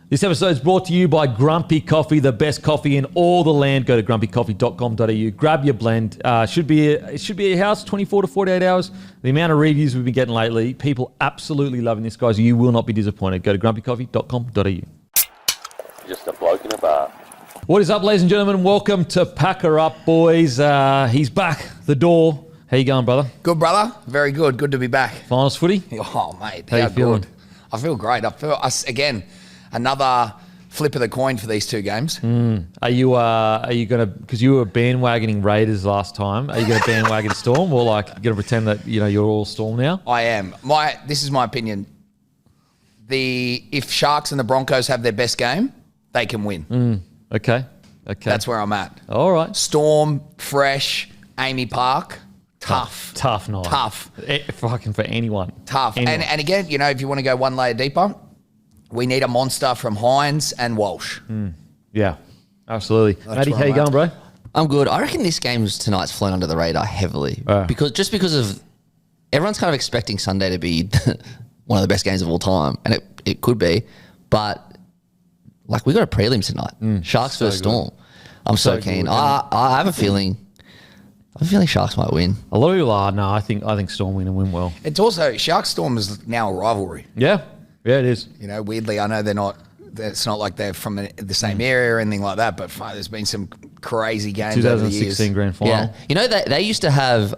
This episode is brought to you by Grumpy Coffee, the best coffee in all the land. Go to grumpycoffee.com.au, grab your blend. It should be at your house 24 to 48 hours. The amount of reviews we've been getting lately, people absolutely loving this, guys. You will not be disappointed. Go to grumpycoffee.com.au. Just a bloke in a bar. What is up, ladies and gentlemen? Welcome to Packer Up, boys. He's back, the door. How you going, brother? Good, brother. Very good. Good to be back. Finals footy? Oh, mate. How you feeling? Good. I feel great. I feel again another flip of the coin for these two games. Are you gonna, because you were bandwagoning Raiders last time? Are you gonna bandwagon Storm, or like you gonna pretend that you're all Storm now? I am. This is my opinion. If Sharks and the Broncos have their best game, they can win. Okay. That's where I'm at. All right. Storm, fresh, Amy Park, tough night. Tough. Fucking for anyone. Tough. Anyone. And again, if you want to go one layer deeper, we need a monster from Hines and Walsh. Yeah, absolutely. That's Matty, where how you I'm going, at. bro? I'm good. I reckon this game's tonight's flown under the radar heavily because of everyone's kind of expecting Sunday to be one of the best games of all time, and it could be, but like we got a prelim tonight, Sharks versus Storm. I'm so keen. I have a feeling. Sharks might win. A lot of people are. No, I think Storm win and win well. It's also Sharks Storm is now a rivalry. Yeah, it is. Weirdly, I know they're not. It's not like they're from the same area or anything like that. But there's been some crazy games over the years. 2016 grand final. Yeah, they used to have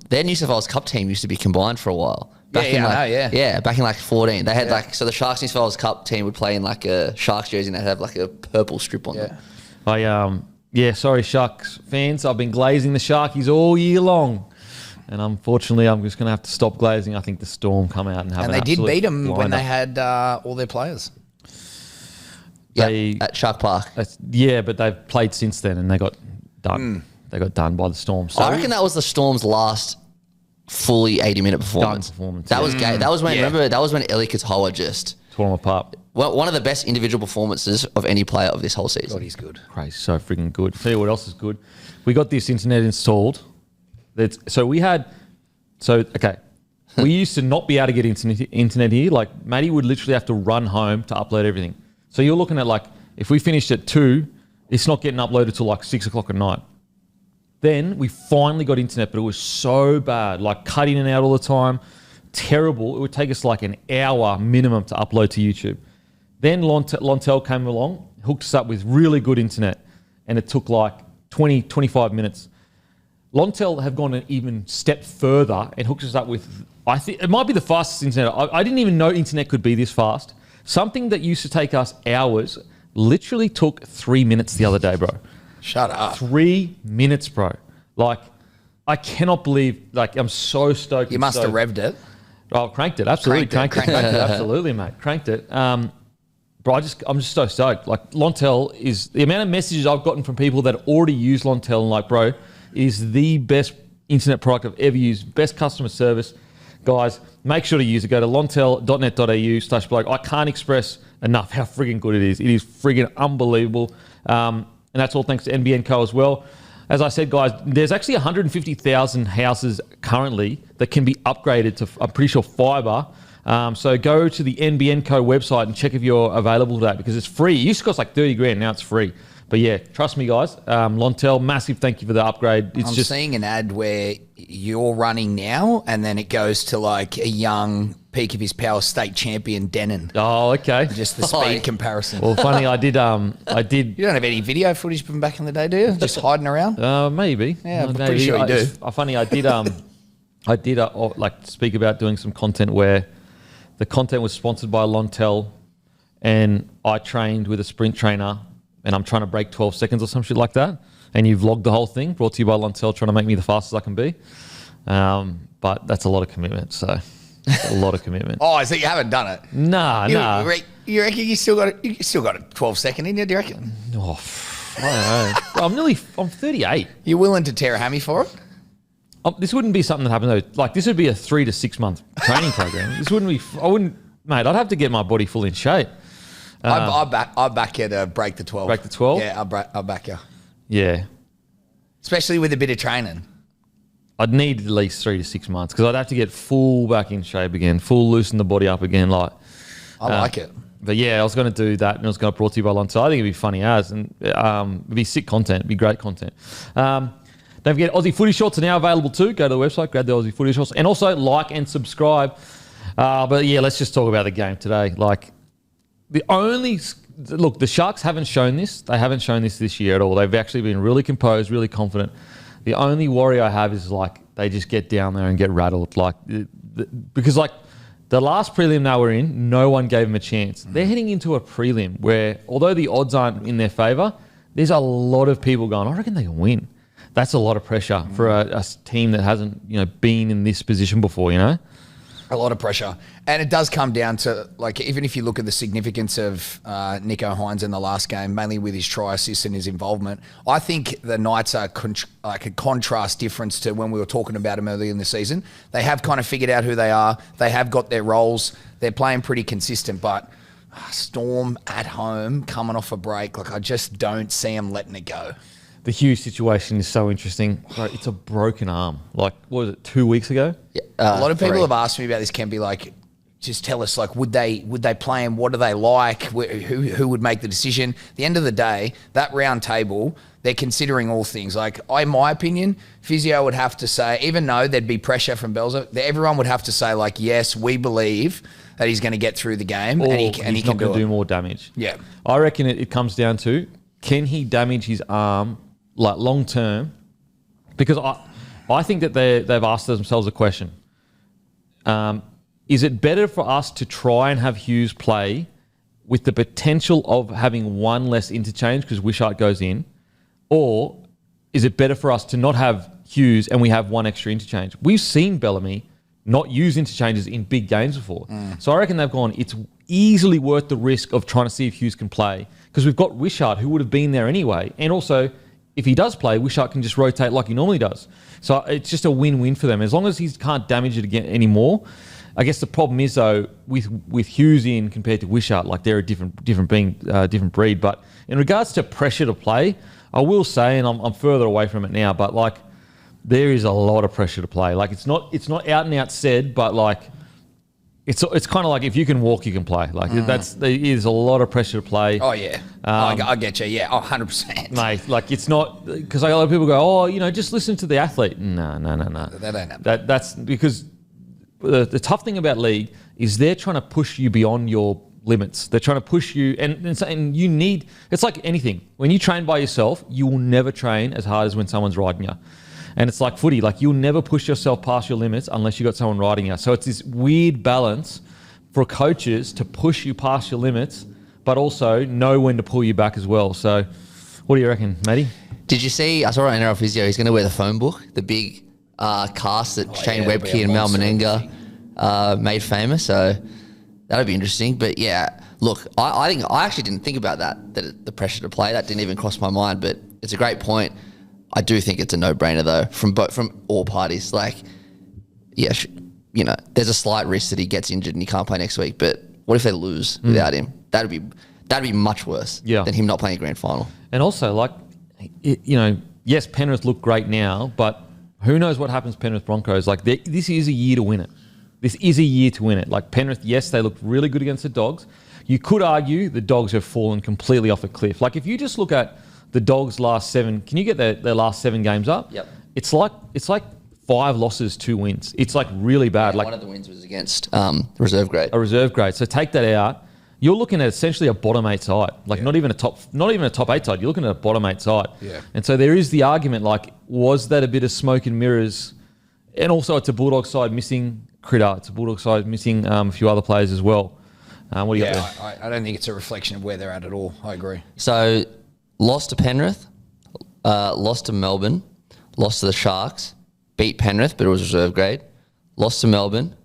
their New South Wales Cup team used to be combined for a while. Back in like 14. They had so the Sharks New South Wales Cup team would play in like a Sharks jersey and they'd have like a purple strip on them. Sorry, Sharks fans. I've been glazing the Sharkies all year long. And unfortunately, I'm just going to have to stop glazing. I think the Storm come out and have they did beat them when they had all their players. At Shark Park. But they've played since then and they got done. They got done by the Storm. So I reckon that was the Storm's last fully 80-minute performance. That was gay. That was when that was when Eli Katoa just tore them apart. One of the best individual performances of any player of this whole season. God, he's good. Crazy, so freaking good. Tell you what else is good. We got this internet installed. We used to not be able to get internet here. Like Matty would literally have to run home to upload everything. So you're looking at like, if we finished at 2, it's not getting uploaded till like 6 o'clock at night. Then we finally got internet, but it was so bad, like cut in and out all the time. Terrible. It would take us like an hour minimum to upload to YouTube. Then Lontel came along, hooked us up with really good internet, and it took like 20, 25 minutes. Lontel have gone an even step further and hooked us up with, I think, it might be the fastest internet. I didn't even know internet could be this fast. Something that used to take us hours literally took 3 minutes the other day, bro. Shut up. 3 minutes, bro. Like, I cannot believe, like, I'm so stoked. You must have revved it. Oh, cranked it. Absolutely. Cranked it. Absolutely, mate. Cranked it. Bro, I'm just so stoked. Like, Lontel is, the amount of messages I've gotten from people that already use Lontel and like, bro, it is the best internet product I've ever used. Best customer service. Guys, make sure to use it. Go to lontel.net.au/blog. I can't express enough how friggin' good it is. It is friggin' unbelievable. And that's all thanks to NBN Co as well. As I said, guys, there's actually 150,000 houses currently that can be upgraded to, I'm pretty sure, fibre. So go to the NBN Co website and check if you're available to that because it's free. It used to cost like 30 grand. Now it's free. But yeah, trust me, guys. Lontel, massive thank you for the upgrade. I'm seeing an ad where you're running now and then it goes to like a young peak of his power state champion Denon. Oh, okay. Just the speed comparison. Well, funny, I did. You don't have any video footage from back in the day, do you? Just hiding around? Maybe. Yeah, I'm pretty sure you do. Funny, I did. I did like speak about doing some content where the content was sponsored by Lontel, and I trained with a sprint trainer, and I'm trying to break 12 seconds or some shit like that. And you vlogged the whole thing, brought to you by Lontel, trying to make me the fastest I can be. But that's a lot of commitment. So. A lot of commitment. Oh, so you haven't done it? Nah. You reckon you still got a 12 second in you, do you reckon? Oh, I don't know. I'm 38. You willing to tear a hammy for it? This wouldn't be something that happened though. Like this would be a 3 to 6 month training program. This wouldn't be, mate, I'd have to get my body full in shape. I'll back you to break the 12. Break the 12? Yeah, I'll back you. Yeah. Especially with a bit of training. I'd need at least 3 to 6 months because I'd have to get full back in shape again, full loosen the body up again. Like, I like it. But yeah, I was going to do that, and it was going to be brought to you by Lontel. I think it'd be funny as, and it'd be sick content. It'd be great content. Don't forget, Aussie Footy Shorts are now available too. Go to the website, grab the Aussie Footy Shorts, and also like and subscribe. But yeah, let's just talk about the game today. Like, the Sharks haven't shown this. They haven't shown this year at all. They've actually been really composed, really confident. The only worry I have is like they just get down there and get rattled, because the last prelim they were in, no one gave them a chance. They're heading into a prelim where, although the odds aren't in their favour, there's a lot of people going, I reckon they can win. That's a lot of pressure for a team that hasn't, been in this position before, A lot of pressure. And it does come down to, even if you look at the significance of Nico Hines in the last game, mainly with his try assist and his involvement, I think the Knights are a contrast difference to when we were talking about them earlier in the season. They have kind of figured out who they are. They have got their roles. They're playing pretty consistent, but Storm at home, coming off a break, I just don't see them letting it go. The Hughes situation is so interesting. It's a broken arm. What was it, 2 weeks ago? Yeah, a lot of people have asked me about this, Kempy, just tell us, would they play him? What do they like? Who would make the decision? At the end of the day, that round table, they're considering all things. In my opinion, physio would have to say, even though there'd be pressure from Belzer, everyone would have to say, yes, we believe that he's going to get through the game and he can not going to do more damage. Yeah. I reckon it comes down to, can he damage his arm long term? Because I think that they've asked themselves a question. Is it better for us to try and have Hughes play with the potential of having one less interchange because Wishart goes in? Or is it better for us to not have Hughes and we have one extra interchange? We've seen Bellamy not use interchanges in big games before. So I reckon they've gone, it's easily worth the risk of trying to see if Hughes can play because we've got Wishart who would have been there anyway. And also, if he does play, Wishart can just rotate like he normally does. So it's just a win-win for them. As long as he can't damage it again anymore. I guess the problem is, though, with Hughes in compared to Wishart, they're a different breed. But in regards to pressure to play, I will say, and I'm further away from it now, but there is a lot of pressure to play. It's not out and out said, but it's kind of if you can walk, you can play. There is a lot of pressure to play. Oh yeah, I get you. Yeah, 100%. Mate, it's not because a lot of people go, just listen to the athlete. No. That ain't happening. That's because the tough thing about league is they're trying to push you beyond your limits. They're trying to push you, and you need. It's like anything. When you train by yourself, you will never train as hard as when someone's riding you. And it's like footy. You'll never push yourself past your limits unless you've got someone riding you. So it's this weird balance for coaches to push you past your limits, but also know when to pull you back as well. So what do you reckon, Matty? Did you see, I saw on NRL Physio, he's going to wear the phone book, the big cast that Shane Webke and Mal Meninga made famous. So that'll be interesting. But yeah, look, I think I actually didn't think about that the pressure to play. That didn't even cross my mind, but it's a great point. I do think it's a no-brainer though from all parties. There's a slight risk that he gets injured and he can't play next week. But what if they lose without him? That'd be much worse than him not playing a grand final. And also, yes, Penrith look great now, but who knows what happens to Penrith Broncos? This is a year to win it. This is a year to win it. Penrith, yes, they looked really good against the Dogs. You could argue the Dogs have fallen completely off a cliff. If you just look at the Dogs' last 7, can you get their last 7 games up? Yep. It's like 5 losses, 2 wins. It's really bad. Yeah, one of the wins was against reserve grade. A reserve grade. So take that out. You're looking at essentially a bottom 8 side. Not even a top 8 side. You're looking at a bottom 8 side. Yeah. And so there is the argument, was that a bit of smoke and mirrors? And also it's a Bulldog side missing Critter. It's a Bulldog side missing a few other players as well. What do you got there? I don't think it's a reflection of where they're at all. I agree. So lost to Penrith, lost to Melbourne, lost to the Sharks, beat Penrith, but it was reserve grade, lost to Melbourne,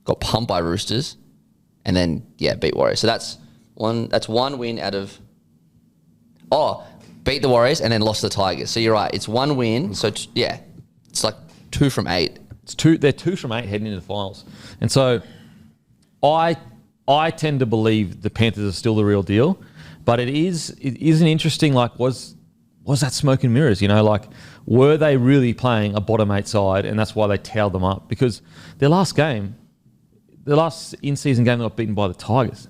got pumped by Roosters, and then, beat Warriors. So that's one win out of... beat the Warriors and then lost to the Tigers. So you're right, it's one win. So, it's 2 from 8. They're 2 from 8 heading into the finals. And so I tend to believe the Panthers are still the real deal. But it is an interesting, was that smoke and mirrors? Were they really playing a bottom 8 side and that's why they towed them up? Because their last game, the last in-season game they got beaten by the Tigers.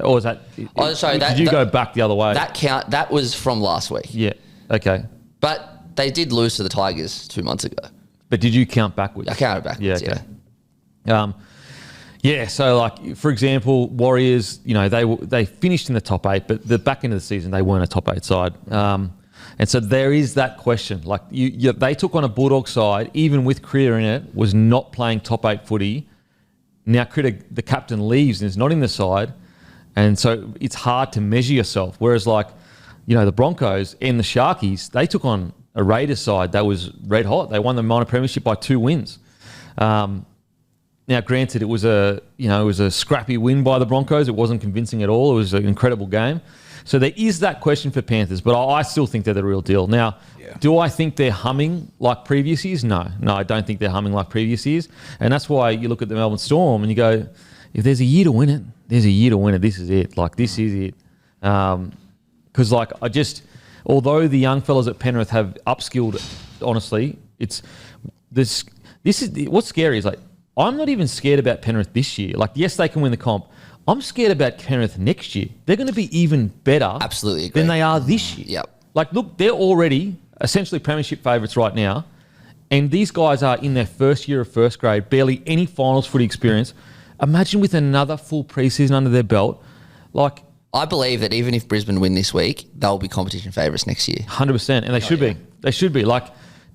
Or is that? Oh, sorry. Did you go back the other way? That was from last week. Yeah. Okay. But they did lose to the Tigers 2 months ago. But did you count backwards? I counted backwards. Yeah. Okay. Yeah. So, like, for example, Warriors, they finished in the top 8, but the back end of the season they weren't a top 8 side. And so there is that question. Like, they took on a Bulldog side, even with Kriya in it, was not playing top 8 footy. Now Kriya, the captain, leaves and is not in the side. And so it's hard to measure yourself. Whereas, like, the Broncos and the Sharkies, they took on a Raiders side that was red hot. They won the minor premiership by 2 wins. Now, granted, it was a scrappy win by the Broncos. It wasn't convincing at all. It was an incredible game. So there is that question for Panthers, but I still think they're the real deal. Now, do I think they're humming like previous years? No, I don't think they're humming like previous years. And that's why you look at the Melbourne Storm and you go, if there's a year to win it, there's a year to win it. This is it. Like, this is it. Because, although the young fellas at Penrith have upskilled, honestly, it's this. This is what's scary is, like, I'm not even scared about Penrith this year. Like, yes, they can win the comp. I'm scared about Penrith next year. They're going to be even better than they are this year. Yep. Like, look, they're already essentially premiership favourites right now. And these guys are in their first year of first grade, barely any finals footy experience. Imagine with another full preseason under their belt. Like, I believe that even if Brisbane win this week, they'll be competition favourites next year. 100%. And they should be. They should be. Like,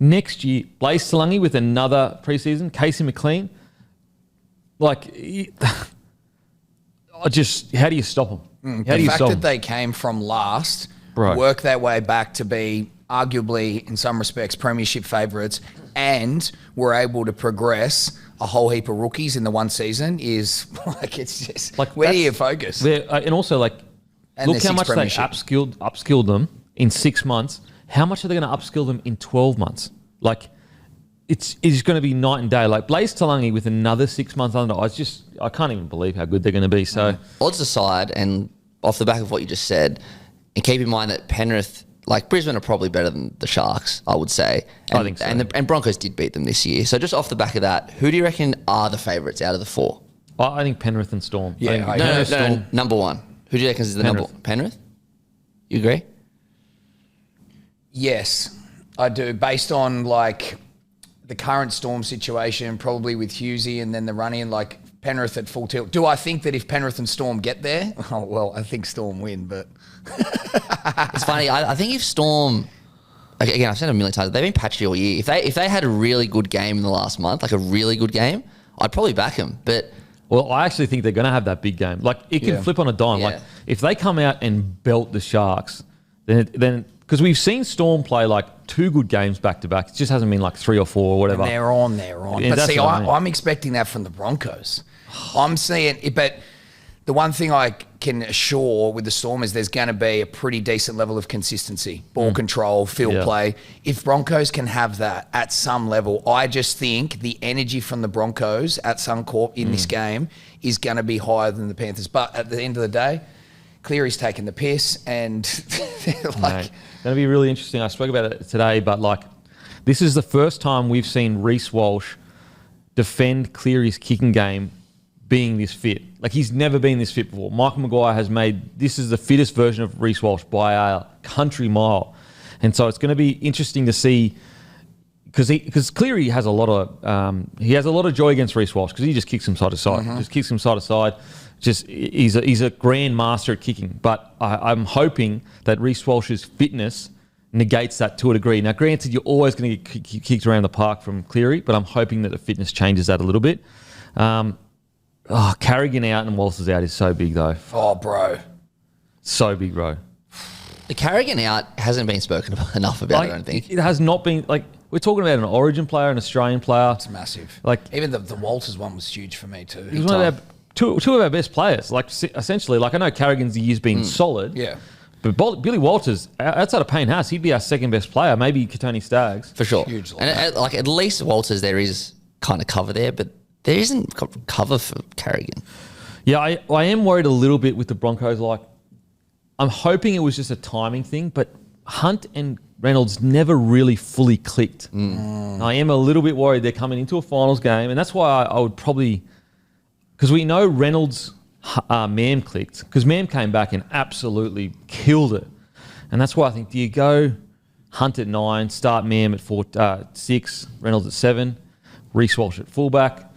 next year, Blaze Talangi with another preseason, Casey McLean. Like, how do you stop them? The fact that they came from last, work their way back to be arguably, in some respects, premiership favourites, and were able to progress a whole heap of rookies in the one season is like, it's just like, where do you focus? And also, like, look how much they upskilled them in 6 months. How much are they going to upskill them in 12 months? Like, it's going to be night and day. Like, Blaze Talangi with another 6 months under, I can't even believe how good they're going to be. So, odds aside, and off the back of what you just said, and keep in mind that Penrith, like, Brisbane are probably better than the Sharks, I would say. And, I think so. And Broncos did beat them this year. So just off the back of that, who do you reckon are the favourites out of the 4? I think Penrith and Storm. Yeah, no, number 1. Who do you reckon is the number 1? Penrith? You agree? Yes, I do. Based on, like, the current Storm situation, probably with Hughesy and then the run-in, like, Penrith at full tilt. Do I think that if Penrith and Storm get there? Oh, well, I think Storm win, but... It's funny. I think if Storm... Again, I've said it a million times. They've been patchy all year. If they had a really good game in the last month, like a really good game, I'd probably back them. But... Well, I actually think they're going to have that big game. Like, it can flip on a dime. Yeah. Like, if they come out and belt the Sharks, then because we've seen Storm play, like, 2 good games back-to-back. It just hasn't been, like, 3 or 4 or whatever. And they're on. Yeah, but see, I'm expecting that from the Broncos. I'm seeing it, but the one thing I can assure with the Storm is there's going to be a pretty decent level of consistency, ball control, field play. If Broncos can have that at some level, I just think the energy from the Broncos at Suncorp in this game is going to be higher than the Panthers. But at the end of the day, Cleary's taking the piss, and like, going to be really interesting. I spoke about it today, but, like, this is the first time we've seen Reece Walsh defend Cleary's kicking game being this fit. Like, he's never been this fit before. Michael Maguire has made, this is the fittest version of Reece Walsh by a country mile. And so it's going to be interesting to see, because Cleary has a lot of joy against Reece Walsh, because he just kicks him side to side. Just kicks him side to side. Just he's a grand master at kicking. But I'm hoping that Reece Walsh's fitness negates that to a degree. Now, granted, you're always going to get kicked around the park from Cleary, but I'm hoping that the fitness changes that a little bit. Carrigan out and Walters out is so big, though. Oh, bro. So big, bro. The Carrigan out hasn't been spoken about enough about, I don't think. It has not been, like, we're talking about an Origin player, an Australian player. It's massive. Like, even the Walters one was huge for me too. He was one of our, two of our best players. Like, essentially, like, I know Carrigan's the year's been solid. Yeah. But Billy Walters, outside of Payne Haas, he'd be our second best player, maybe Katoni Staggs. For sure. Huge. And at least Walters, there is kind of cover there, but there isn't cover for Carrigan. Yeah, I am worried a little bit with the Broncos. Like, I'm hoping it was just a timing thing, but Hunt and Reynolds never really fully clicked. I am a little bit worried they're coming into a finals game, and that's why I would probably, because we know Reynolds, Mam clicked, because Mam came back and absolutely killed it. And that's why I think, do you go Hunt at 9, start Mam at 6, Reynolds at 7, Reece Walsh at fullback?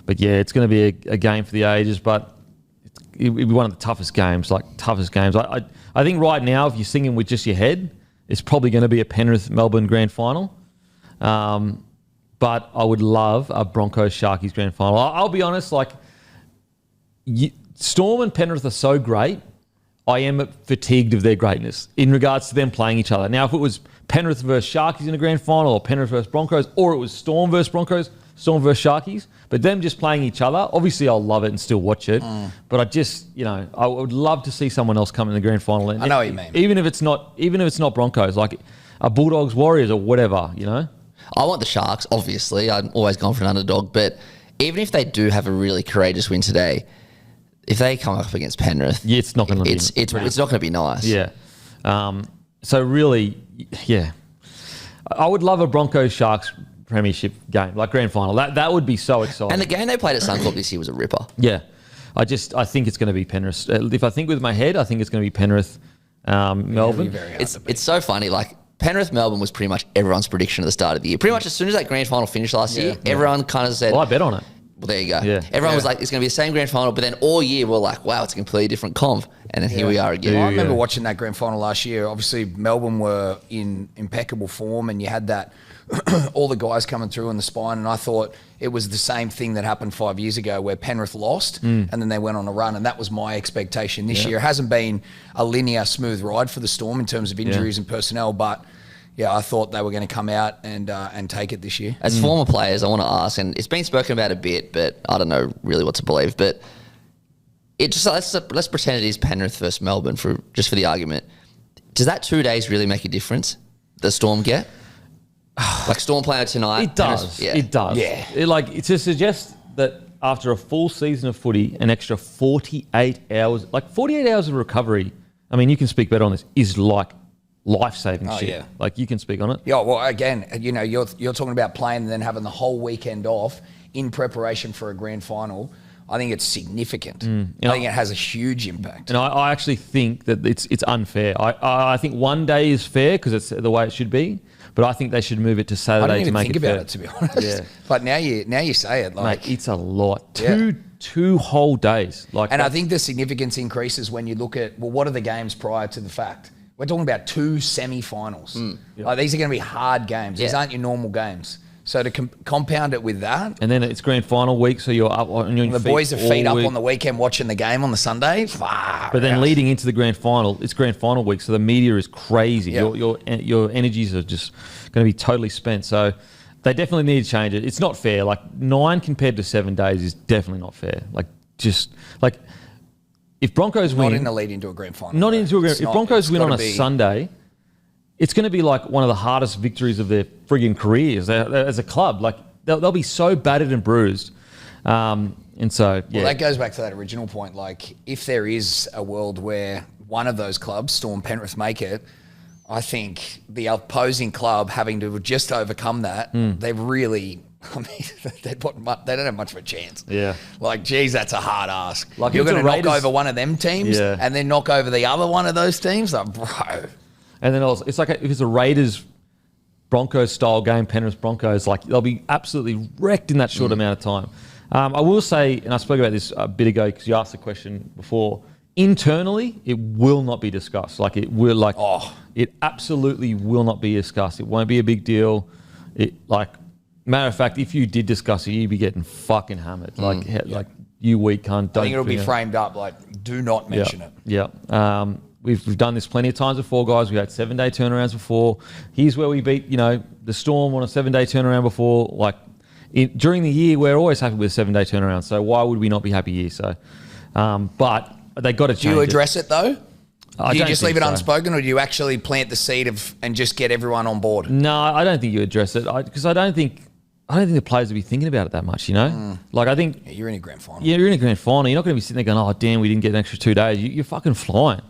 But yeah, it's going to be a game for the ages, but it'll be one of the toughest games, I think right now, if you're singing with just your head, it's probably going to be a Penrith-Melbourne grand final. But I would love a Broncos-Sharkies grand final. I'll be honest, Storm and Penrith are so great, I am fatigued of their greatness in regards to them playing each other. Now, if it was Penrith versus Sharkies in a grand final, or Penrith versus Broncos, or it was Storm versus Broncos, Storm versus Sharkies, but them just playing each other, obviously I'll love it and still watch it. But I just, I would love to see someone else come in the grand final. And I know what you mean. Even if it's not Broncos, like a Bulldogs Warriors or whatever, I want the Sharks, obviously. I'm always going for an underdog. But even if they do have a really courageous win today, if they come up against Penrith, yeah, it's not going to be. It's not going to be nice. Yeah. So really, yeah, I would love a Broncos Sharks premiership game, like grand final. That would be so exciting. And the game they played at Suncorp this year was a ripper. Yeah, I think it's going to be Penrith. If I think with my head, I think it's going to be Penrith, Melbourne. It's so funny. Like Penrith Melbourne was pretty much everyone's prediction at the start of the year. Pretty much as soon as that grand final finished last year, everyone kind of said, "Well, I bet on it." Well, there you go. Yeah. Everyone was like, it's going to be the same grand final, but then all year we're like, wow, it's a completely different comp. And then here we are again. Well, I remember watching that grand final last year. Obviously, Melbourne were in impeccable form, and you had that all the guys coming through in the spine, and I thought it was the same thing that happened 5 years ago where Penrith lost and then they went on a run, and that was my expectation this year. It hasn't been a linear, smooth ride for the Storm in terms of injuries and personnel, but yeah, I thought they were going to come out and take it this year. As former players, I want to ask, and it's been spoken about a bit, but I don't know really what to believe. But it just let's pretend it is Penrith versus Melbourne for the argument. Does that 2 days really make a difference? The Storm get like Storm playing tonight. It does. It does. Yeah. To suggest that after a full season of footy, an extra 48 hours, 48 hours of recovery. I mean, you can speak better on this. Is like life-saving shit. Yeah. Like, you can speak on it. Yeah, well, again, you're talking about playing and then having the whole weekend off in preparation for a grand final. I think it's significant. I think it has a huge impact. And I actually think that it's unfair. I think 1 day is fair because it's the way it should be, but I think they should move it to Saturday to make it fair. I didn't even think about it, to be honest. Yeah. But now you say it. Mate, it's a lot. Two whole days. I think the significance increases when you look at, well, what are the games prior to the fact? We're talking about 2 semi-finals. These are going to be hard games. These aren't your normal games. So to compound it with that. And then it's grand final week, so you're up on your feet. The boys are feet up on the weekend watching the game on the Sunday. But then leading into the grand final, it's grand final week, so the media is crazy. Yep. Your energies are just going to be totally spent. So they definitely need to change it. It's not fair. 9 compared to 7 days is definitely not fair. If Broncos win... Not in the lead into a grand final. Not into a grand... If Broncos win on a Sunday, it's going to be one of the hardest victories of their frigging careers as a club. They'll be so battered and bruised. And so, yeah. Well, that goes back to that original point. If there is a world where one of those clubs, Storm, Penrith, make it, I think the opposing club having to just overcome that, they really... I mean, they don't have much of a chance. Yeah. Geez, that's a hard ask. You're going to knock over one of them teams and then knock over the other one of those teams? Bro. And then also, it's if it's a Raiders Broncos style game, Penrith Broncos, they'll be absolutely wrecked in that short amount of time. I will say, and I spoke about this a bit ago because you asked the question before, internally, it will not be discussed. It absolutely will not be discussed. It won't be a big deal. Matter of fact, if you did discuss it, you'd be getting fucking hammered. You weak cunt. I think it'll be framed up do not mention it. Yeah. We've done this plenty of times before, guys. We had 7-day turnarounds before. Here's where we beat, the Storm on a 7-day turnaround before. During the year, we're always happy with a 7-day turnaround. So why would we not be happy here? So, but they got to change it. Do you address it though? Do you just leave it so. unspoken, or do you actually plant the seed and just get everyone on board? No, I don't think you address it because I don't think the players will be thinking about it that much, I think... Yeah, you're in a grand final. Yeah, you're in a grand final. You're not going to be sitting there going, oh, damn, we didn't get an extra 2 days. You're fucking flying.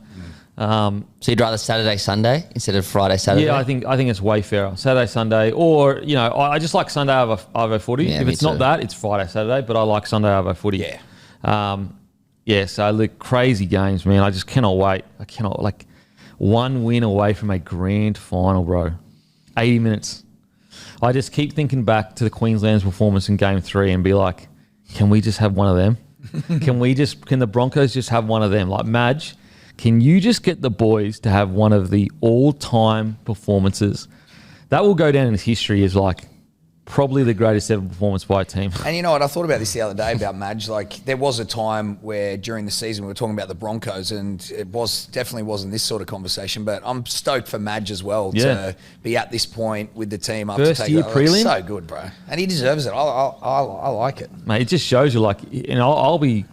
So you'd rather Saturday, Sunday instead of Friday, Saturday? Yeah, I think it's way fairer. Saturday, Sunday, or, I just like Sunday over footy. Yeah, if it's not that, it's Friday, Saturday, but I like Sunday over footy. Yeah. So look, crazy games, man. I just cannot wait. I cannot, one win away from a grand final, bro. 80 minutes. I just keep thinking back to the Queensland's performance in Game 3 and be like, can we just have one of them? Can the Broncos just have one of them? Like, Madge, can you just get the boys to have one of the all-time performances? That will go down in history as probably the greatest ever performance by a team. And you know what? I thought about this the other day about Madge. There was a time where during the season we were talking about the Broncos, and it definitely wasn't this sort of conversation. But I'm stoked for Madge as well to be at this point with the team. First year prelim, so good, bro, and he deserves it. I like it, mate. It just shows you, I'll be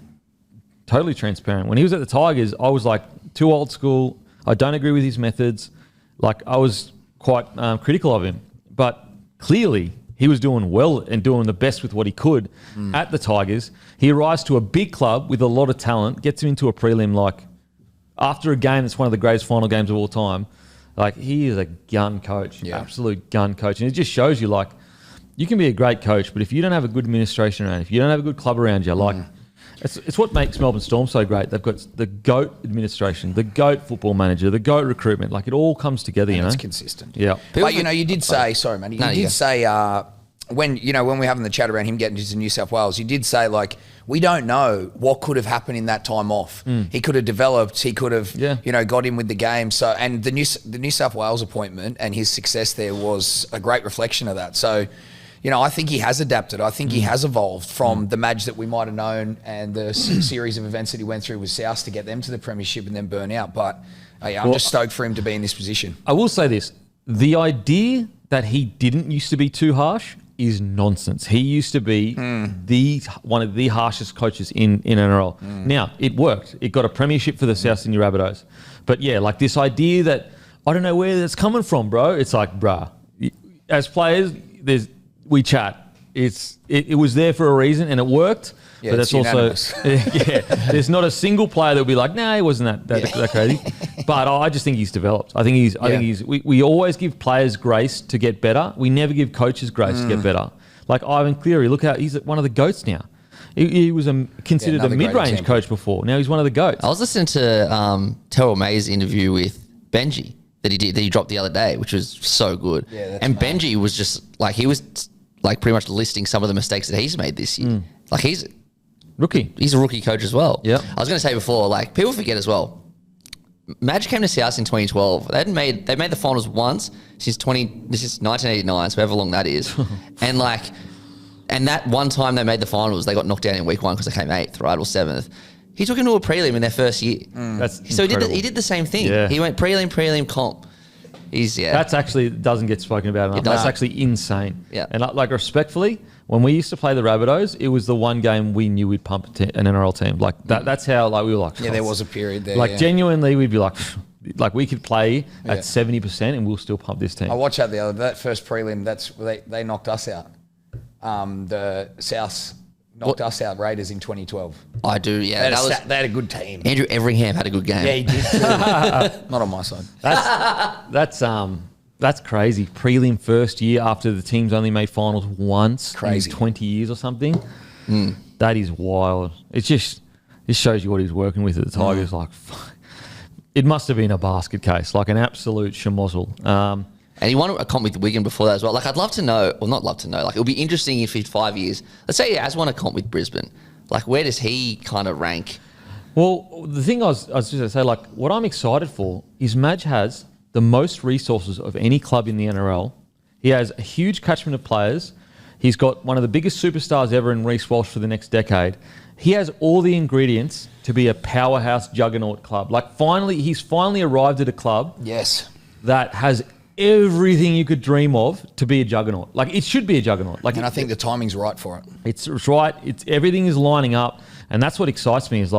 totally transparent. When he was at the Tigers, I was too old school. I don't agree with his methods. I was quite critical of him, but clearly he was doing well and doing the best with what he could at the Tigers. He arrives to a big club with a lot of talent, gets him into a prelim after a game that's one of the greatest final games of all time. He is a gun coach, absolute gun coach. And it just shows you, you can be a great coach, but if you don't have a good administration around, if you don't have a good club around you, it's what makes Melbourne Storm so great. They've got the GOAT administration, the GOAT football manager, the GOAT recruitment. It all comes together, It's consistent. Yeah. But, you did say, sorry, man, you did say when we were having the chat around him getting to New South Wales, you did say, we don't know what could have happened in that time off. He could have developed. He could have, got in with the game. So, and the New South Wales appointment and his success there was a great reflection of that. So, I think he has adapted. I think he has evolved from the Madge that we might have known and the series of events that he went through with South to get them to the premiership and then burn out. But I'm just stoked for him to be in this position. I will say this. The idea that he didn't used to be too harsh is nonsense. He used to be one of the harshest coaches in NRL. Now, it worked. It got a premiership for the South Sydney Rabbitohs. But this idea that, I don't know where that's coming from, bro. It's bruh, as players, we chat. It was there for a reason and it worked. Yeah, but that's unanimous. Also there's not a single player that would be nah, he wasn't that crazy. But I just think he's developed. I think we always give players grace to get better. We never give coaches grace to get better. Ivan Cleary, look how he's one of the GOATs now. He was considered a mid-range coach before. Now he's one of the GOATs. I was listening to Terrell May's interview with Benji that he dropped the other day, which was so good. Yeah, and Benji was just he was pretty much listing some of the mistakes that he's made this year. He's rookie. He's a rookie coach as well. Yeah. I was going to say before, people forget as well. Madge came to South in 2012. They made the finals once since 1989, so however long that is. And that one time they made the finals, they got knocked out in week 1 because they came 8th, right, or 7th. He took him to a prelim in their first year. So he did the same thing. Yeah. He went prelim comp. That's actually doesn't get spoken about enough. That's actually insane. Yeah. And respectfully, when we used to play the Rabbitohs, it was the one game we knew we'd pump an NRL team. That's how we were there was a period there. Genuinely, we'd be we could play at 70% and we'll still pump this team. I watched that first prelim. They knocked us out. The South knocked us out, Raiders, in 2012. I do, yeah. They had a good team. Andrew Everingham had a good game. Yeah, he did too. Not on my side. That's crazy. Prelim first year after the team's only made finals once in 20 years or something. That is wild. It shows you what he's working with at the Tigers. Fuck. It must have been a basket case, an absolute schmozzle. And he won a comp with Wigan before that as well. I'd love to know, or not love to know, it would be interesting if in 5 years, let's say he has won a comp with Brisbane. Where does he kind of rank? Well, the thing I was just going to say, what I'm excited for is Madge has the most resources of any club in the NRL. He has a huge catchment of players. He's got one of the biggest superstars ever in Reece Walsh for the next decade. He has all the ingredients to be a powerhouse juggernaut club. He's finally arrived at a club that has everything you could dream of to be a juggernaut. It should be a juggernaut. And I think the timing's right for it. It's right. Everything is lining up. And that's what excites me is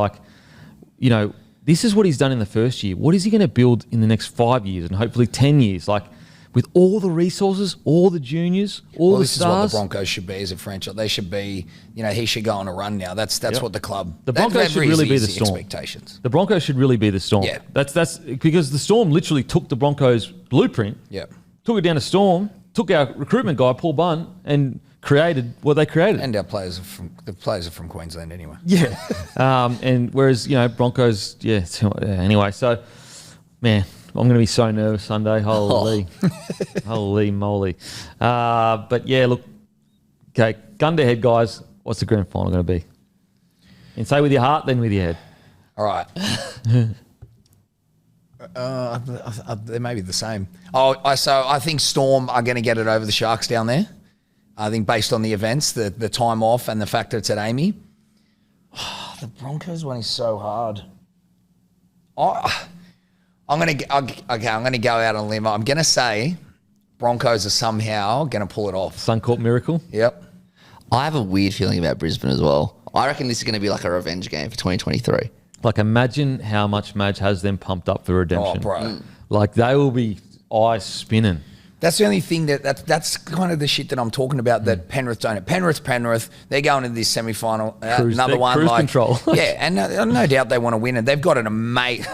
this is what he's done in the first year. What is he going to build in the next 5 years and hopefully 10 years? With all the resources, all the juniors, all the stars. This is what the Broncos should be as a franchise. They should be, he should go on a run now. That's what the club. The Broncos should really be the Storm. Expectations. The Broncos should really be the Storm. Yeah. That's because the Storm literally took the Broncos blueprint. Yeah. Took it down to Storm, took our recruitment guy, Paul Bunn, and created what they created. And the players are from Queensland anyway. Yeah. And whereas, Broncos, anyway. So, man, I'm going to be so nervous Sunday. Holy. Holy moly. But, yeah, look. Okay, gun to head, guys. What's the grand final going to be? And say with your heart, then with your head. All right. They may be the same. So I think Storm are going to get it over the Sharks down there. I think based on the events, the time off and the fact that it's at Amy. The Broncos one is so hard. I'm going to go out on a limb. I'm going to say Broncos are somehow going to pull it off. Suncorp miracle? Yep. I have a weird feeling about Brisbane as well. I reckon this is going to be like a revenge game for 2023. Like, imagine how much Madge has them pumped up for redemption. Oh, bro. Like, they will be eyes spinning. That's the only thing that's kind of the shit that I'm talking about that Penrith don't. Penrith, they're going into this semi-final. Another one. Cruise control. Yeah, and no doubt they want to win. And they've got an amazing,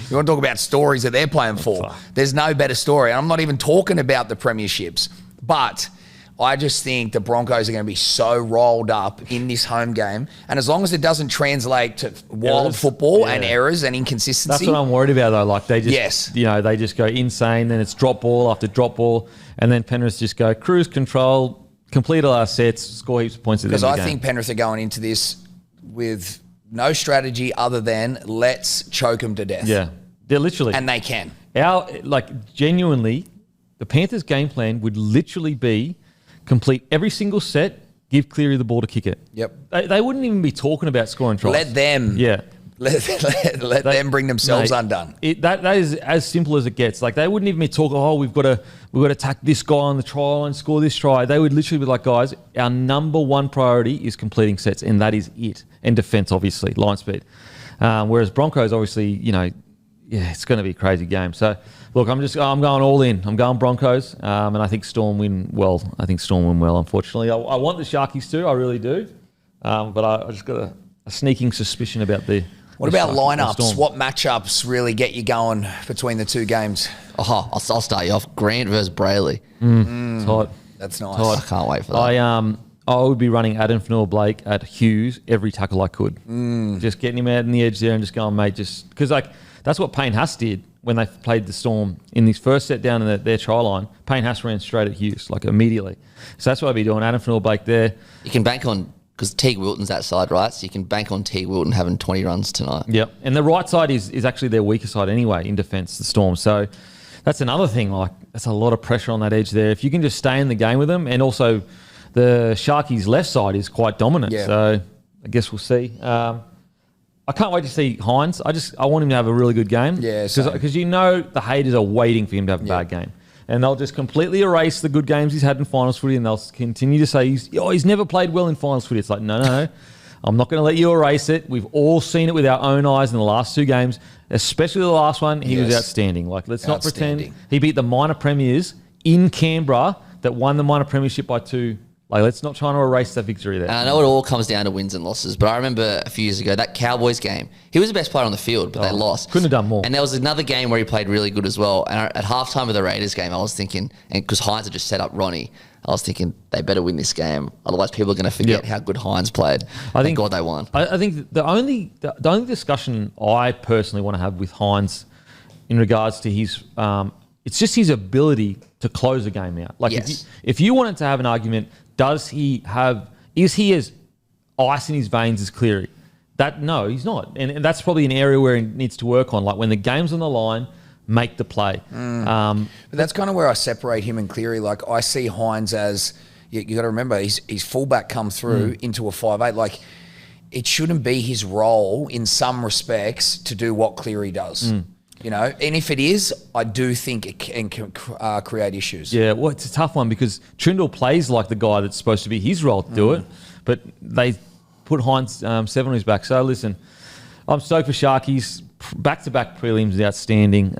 you want to talk about stories that they're playing for. There's no better story. And I'm not even talking about the premierships. But I just think the Broncos are going to be so rolled up in this home game. And as long as it doesn't translate to wild football and errors and inconsistency. That's what I'm worried about, though. Like, they just, they just go insane. Then it's drop ball after drop ball. And then Penrith just go cruise control, complete all our sets, score heaps of points at the end of the game. Because I think Penrith are going into this with no strategy other than let's choke them to death. Yeah. They're literally. And they can. Genuinely, the Panthers' game plan would literally be complete every single set, give Cleary the ball to kick it. Yep. They wouldn't even be talking about scoring tries. Let them. Yeah. Let them bring themselves undone. That is as simple as it gets. Like, they wouldn't even be talking, we've got to attack this guy on the try and score this try. They would literally be like, guys, our number one priority is completing sets, and that is it. And defense, obviously, line speed. Whereas Broncos, obviously, it's going to be a crazy game. So, look, I'm going all in. I'm going Broncos, and I think Storm win well. Unfortunately. I want the Sharkies too. I really do. But I just got a sneaking suspicion about the... What about lineups? What matchups really get you going between the two games? I'll start you off. Grant versus Brayley. It's hot. That's nice. I can't wait for that. I would be running Adam Fanua-Blake at Hughes every tackle I could. Just getting him out in the edge there and just going, mate, just... Because, that's what Payne Haas did when they played the Storm in this first set down in their try line. Payne Haas ran straight at Hughes, immediately. So that's what I'd be doing. Adam Fanua-Blake there. You can bank on... Because Teague Wilton's that side, right? So you can bank on Teague Wilton having 20 runs tonight. Yep. And the right side is actually their weaker side anyway in defence, the Storm. So that's another thing. That's a lot of pressure on that edge there. If you can just stay in the game with them, and also the Sharkies' left side is quite dominant. Yeah. So I guess we'll see. I can't wait to see Hines. I want him to have a really good game. Yeah. Because the haters are waiting for him to have a bad game. And they'll just completely erase the good games he's had in finals footy, and they'll continue to say he's never played well in finals footy. It's like, no. I'm not going to let you erase it. We've all seen it with our own eyes in the last two games, especially the last one. He was outstanding. Let's not pretend he beat the minor premiers in Canberra that won the minor premiership by 2. Let's not try to erase that victory there. And I know it all comes down to wins and losses, but I remember a few years ago, that Cowboys game, he was the best player on the field, but they lost. Couldn't have done more. And there was another game where he played really good as well. And at halftime of the Raiders game, I was thinking, and because Hines had just set up Ronnie, I was thinking they better win this game. Otherwise, people are going to forget how good Hines played. Thank God they won. I think the only discussion I personally want to have with Hines in regards to his... it's just his ability to close the game out. If you wanted to have an argument... is he as ice in his veins as Cleary? No, he's not. And that's probably an area where he needs to work on. When the game's on the line, make the play. But that's kind of where I separate him and Cleary. I see Hines as, you got to remember, his fullback come through into a 5'8". It shouldn't be his role in some respects to do what Cleary does. And if it is, I do think it can create issues. Yeah, well, it's a tough one because Trindle plays like the guy that's supposed to be his role to do it, but they put Hines 7 on his back. So listen, I'm stoked for Sharkies. Back-to-back prelims is outstanding.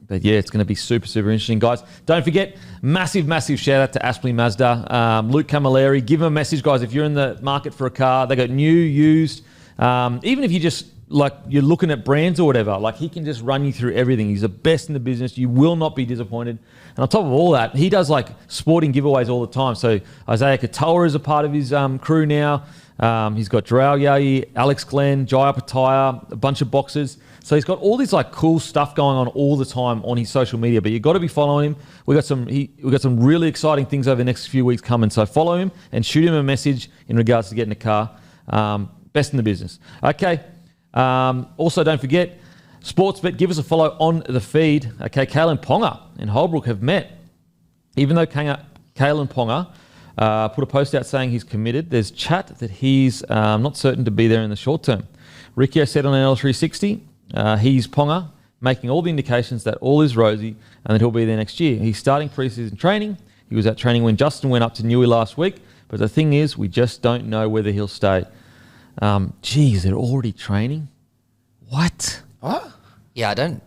But yeah, it's going to be super, super interesting. Guys, don't forget, massive, massive shout-out to Aspley Mazda. Luke Camilleri, give him a message, guys. If you're in the market for a car, they got new, used. Even if you just like you're looking at brands or whatever, like he can just run you through everything. He's the best in the business. You will not be disappointed. And on top of all that, he does like sporting giveaways all the time. So Isaiah Katoa is a part of his crew now. He's got Jarrell Yayi, Alex Glenn, Jai Pataya, a bunch of boxers. So he's got all this like cool stuff going on all the time on his social media. But you've got to be following him. We got some really exciting things over the next few weeks coming. So follow him and shoot him a message in regards to getting a car. Best in the business. Okay. Also, don't forget, Sportsbet, give us a follow on the feed. Okay, Kalyn Ponga and Holbrook have met. Even though Kalyn Ponga put a post out saying he's committed, there's chat that he's not certain to be there in the short term. Riccio said on NL360, he's Ponga, making all the indications that all is rosy and that he'll be there next year. He's starting preseason training. He was at training when Justin went up to Newey last week. But the thing is, we just don't know whether he'll stay. Geez, they're already training? What? What? Yeah, I don't.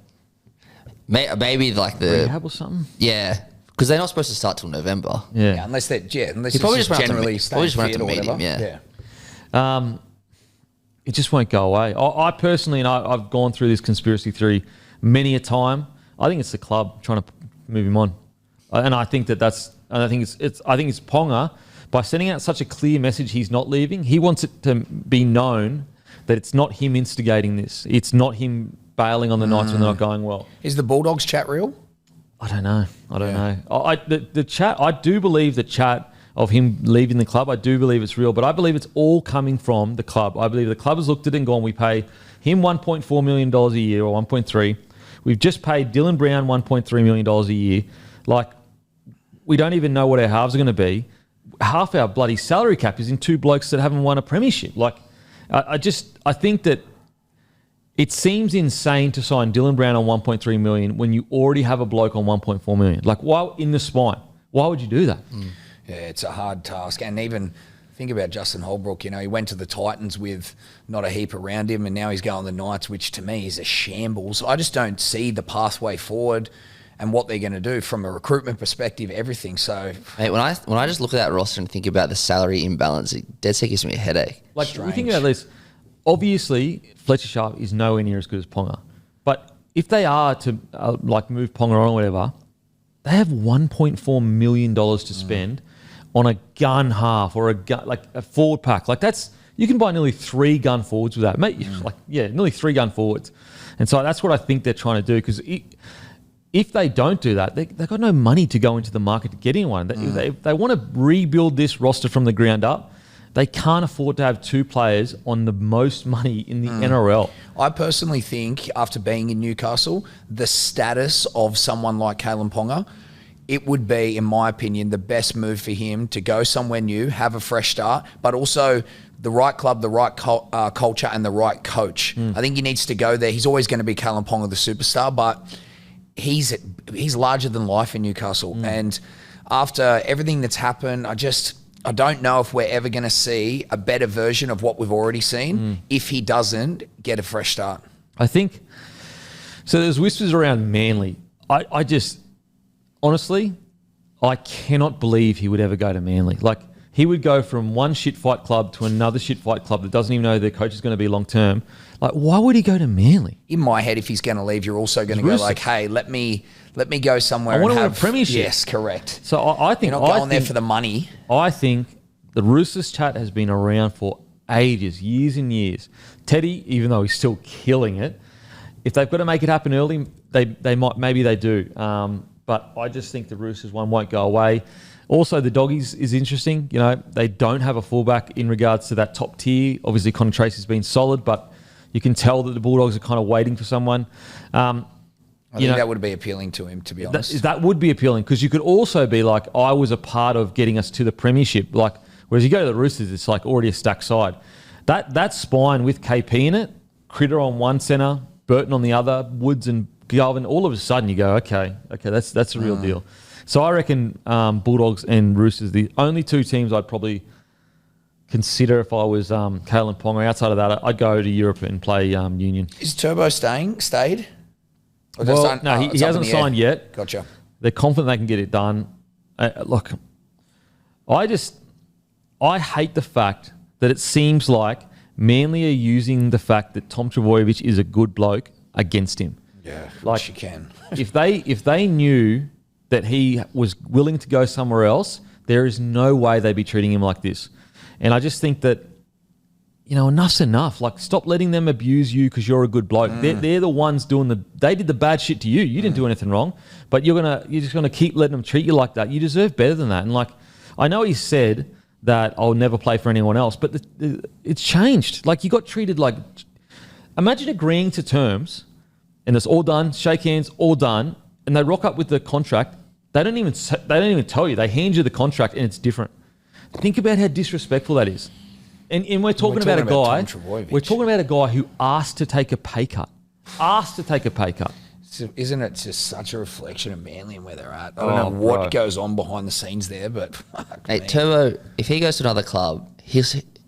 Maybe like the rehab or something? Yeah, because they're not supposed to start till November. Yeah. Unless they're unless He it's probably just just went generally up staying to fit or meet whatever. him. Yeah. It just won't go away. I personally, and I've gone through this conspiracy theory many a time. I think it's the club trying to move him on, and I think I think it's Ponga. By sending out such a clear message he's not leaving, he wants it to be known that it's not him instigating this. It's not him bailing on the nights when they're not going well. Is the Bulldogs chat real? I don't know. The chat, I do believe the chat of him leaving the club, I do believe it's real, but I believe it's all coming from the club. I believe the club has looked at it and gone, we pay him $1.4 million a year or 1.3. We've just paid Dylan Brown $1.3 million a year. Like, we don't even know what our halves are going to be. Half our bloody salary cap is in two blokes that haven't won a premiership. Like, I think that it seems insane to sign Dylan Brown on 1.3 million when you already have a bloke on 1.4 million. Like, why in the spine? Why would you do that? Yeah, it's a hard task. And even think about Justin Holbrook. You know, he went to the Titans with not a heap around him, and now he's going to the Knights, which to me is a shambles. I just don't see the pathway forward and what they're going to do from a recruitment perspective, everything. So, Mate, when I just look at that roster and think about the salary imbalance, it dead set gives me a headache. Like, you think about this. Obviously, Fletcher Sharp is nowhere near as good as Ponga. But if they are to move Ponga on or whatever, they have $1.4 million to spend on a gun half or a forward pack. Like, that's, you can buy nearly 3 gun forwards with that, mate. Nearly 3 gun forwards. And so that's what I think they're trying to do, because if they don't do that, they've got no money to go into the market to get anyone. They want to rebuild this roster from the ground up. They can't afford to have 2 players on the most money in the NRL. I personally think, after being in Newcastle, the status of someone like Kalyn Ponga, it would be, in my opinion, the best move for him to go somewhere new, have a fresh start, but also the right club, the right culture, and the right coach. I think he needs to go there. He's always going to be Kalyn Ponga, the superstar, but he's larger than life in Newcastle. And after everything that's happened, I don't know if we're ever going to see a better version of what we've already seen if he doesn't get a fresh start. I think, so there's whispers around Manly. I just, honestly, I cannot believe he would ever go to Manly. Like, he would go from one shit fight club to another shit fight club that doesn't even know their coach is going to be long term. Like, why would he go to Manly? In my head, if he's going to leave, you're also going to go like, hey, let me go somewhere. I want and to win have a premiership. Yes, correct. So I think you're not going there for the money. I think the Roosters chat has been around for ages, years and years. Teddy, even though he's still killing it, if they've got to make it happen early, they might. Maybe they do. But I just think the Roosters one won't go away. Also, the Doggies is interesting. You know, they don't have a fullback in regards to that top tier. Obviously, Connor Tracy's been solid, but you can tell that the Bulldogs are kind of waiting for someone. I think that would be appealing to him, to be honest. That would be appealing, because you could also be like, I was a part of getting us to the premiership. Like, whereas you go to the Roosters, it's like already a stacked side. That spine with KP in it, Critter on one centre, Burton on the other, Woods and Galvin, all of a sudden you go, okay, that's a real deal. So I reckon Bulldogs and Roosters, the only 2 teams I'd probably consider if I was Kalyn Ponga. Outside of that, I'd go to Europe and play Union. Is Turbo stayed? Well, no, he hasn't signed yet. Gotcha. They're confident they can get it done. Look, I hate the fact that it seems like Manly are using the fact that Tom Trbojevic is a good bloke against him. Yeah, like you can. if they knew that he was willing to go somewhere else, there is no way they'd be treating him like this. And I just think that, enough's enough. Like, stop letting them abuse you because you're a good bloke. They're the ones they did the bad shit to you. You didn't do anything wrong, but you're just gonna keep letting them treat you like that. You deserve better than that. And like, I know he said that I'll never play for anyone else, but it's changed. Like, you got treated like, imagine agreeing to terms and it's all done, shake hands, all done, and they rock up with the contract. They don't even tell you. They hand you the contract and it's different. Think about how disrespectful that is. And we're talking about a guy. We're talking about a guy who asked to take a pay cut. So isn't it just such a reflection of Manly and where they're at? I don't know what goes on behind the scenes there, but hey, Turbo, if he goes to another club,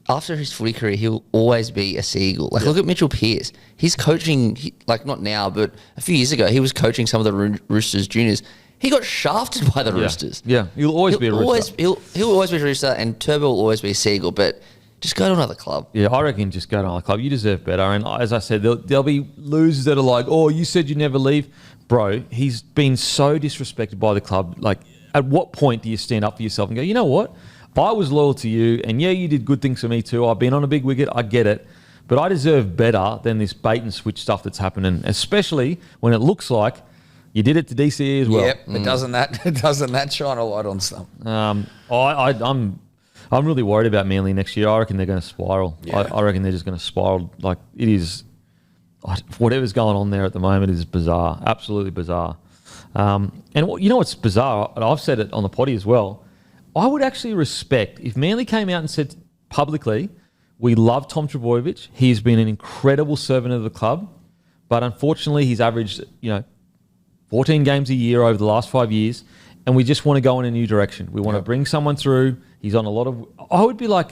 after his footy career, he'll always be a Seagull. Like, look at Mitchell Pearce. He's coaching, not now, but a few years ago, he was coaching some of the Roosters juniors. He got shafted by the Roosters. Yeah, he'll always be a Rooster. He'll always be a Rooster, and Turbo will always be a Seagull, but just go to another club. Yeah, I reckon just go to another club. You deserve better. And as I said, there'll be losers that are like, oh, you said you'd never leave. Bro, he's been so disrespected by the club. Like, at what point do you stand up for yourself and go, you know what? I was loyal to you, and yeah, you did good things for me too. I've been on a big wicket. I get it. But I deserve better than this bait and switch stuff that's happening, especially when it looks like you did it to DCE as well. Yep, but doesn't that shine a light on something? I'm really worried about Manly next year. I reckon they're going to spiral. Yeah. I reckon they're just going to spiral. Like, it is, whatever's going on there at the moment is bizarre, absolutely bizarre. And you know what's bizarre? And I've said it on the potty as well. I would actually respect if Manly came out and said publicly, we love Tom Trbojevic. He's been an incredible servant of the club, but unfortunately he's averaged 14 games a year over the last 5 years, and we just want to go in a new direction. We want to bring someone through. He's on a lot of... I would be like,